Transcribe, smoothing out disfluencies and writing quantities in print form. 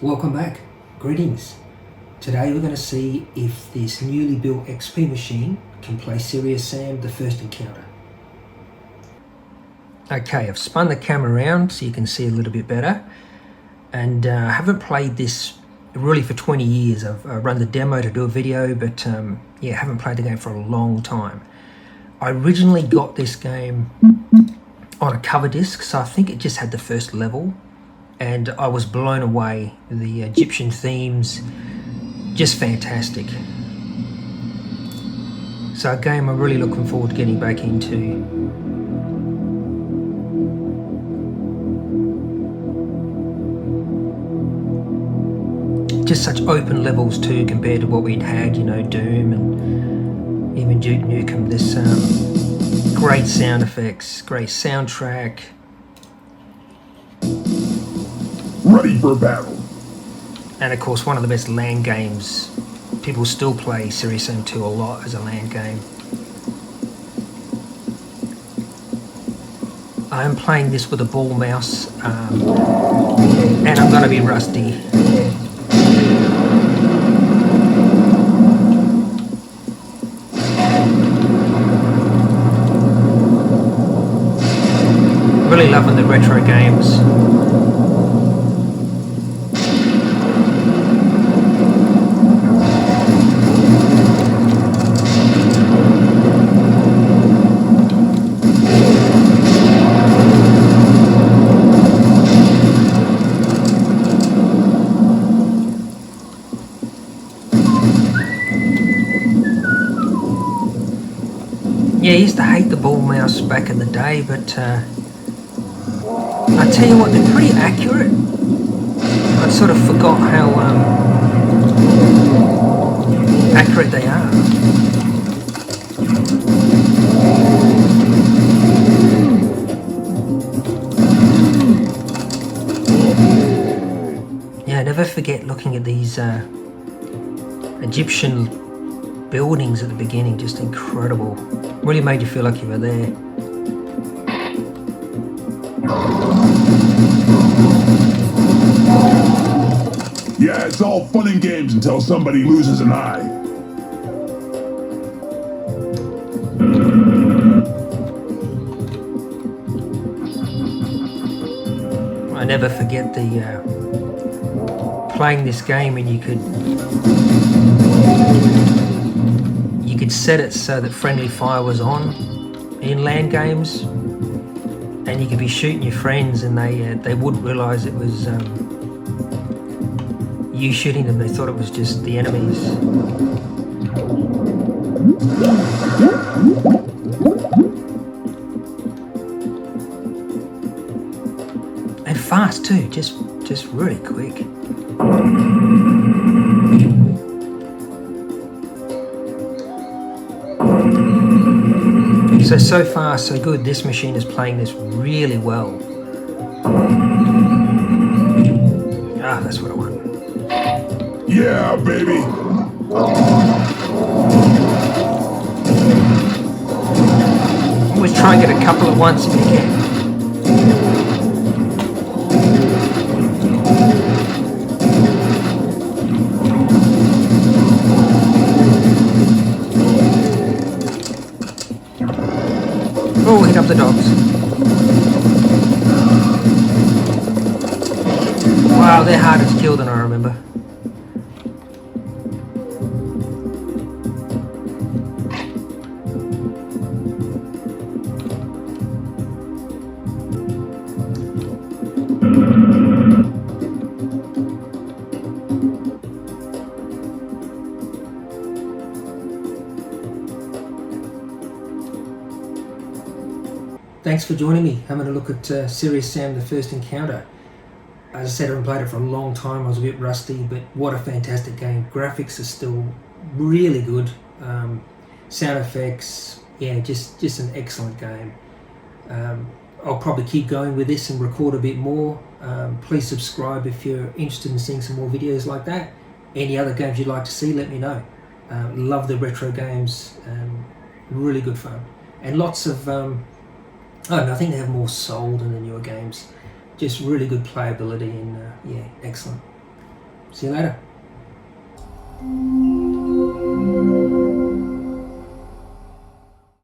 welcome back. Greetings. Today we're going to see if this newly built XP machine can play Serious Sam the First Encounter. Okay, I've spun the camera around so you can see a little bit better, and I haven't played this really for 20 years. I've run the demo to do a video, but yeah, haven't played the game for a long time. I originally got this game on a cover disc, so I think it just had the first level, and I was blown away. The Egyptian themes, just fantastic. So a game I'm really looking forward to getting back into. Just such open levels too, compared to what we'd had, you know, Doom and even Duke Nukem. This great sound effects, great soundtrack. Ready for battle. And of course, one of the best LAN games. People still play Serious Sam 2 a lot as a LAN game. I am playing this with a ball mouse, and I'm going to be rusty. Really loving the retro games. Yeah, I used to hate the ball mouse back in the day, but I tell you what, they're pretty accurate. I sort of forgot how accurate they are. Yeah, I never forget looking at these Egyptian buildings at the beginning, just incredible. Really made you feel like you were there. Yeah, it's all fun and games until somebody loses an eye. I never forget the playing this game, and you could set it so that friendly fire was on in LAN games, and you could be shooting your friends, and they wouldn't realise it was you shooting them. They thought it was just the enemies. And fast too, just really quick. So far so good. This machine is playing this really well. Ah, that's what I want. Yeah, baby. Always try and get a couple at once if you can. Oh, hit up the dogs. Wow, they're harder to kill than I remember. Thanks for joining me, having a look at Serious Sam the First Encounter. As I said, I haven't played it for a long time. I was a bit rusty, but what a fantastic game. Graphics are still really good. Sound effects, yeah, just an excellent game. I'll probably keep going with this and record a bit more. Please subscribe if you're interested in seeing some more videos like that. Any other games you'd like to see, let me know. Love the retro games, really good fun. And lots of I think they have more soul than the newer games. Just really good playability and yeah, excellent. See you later.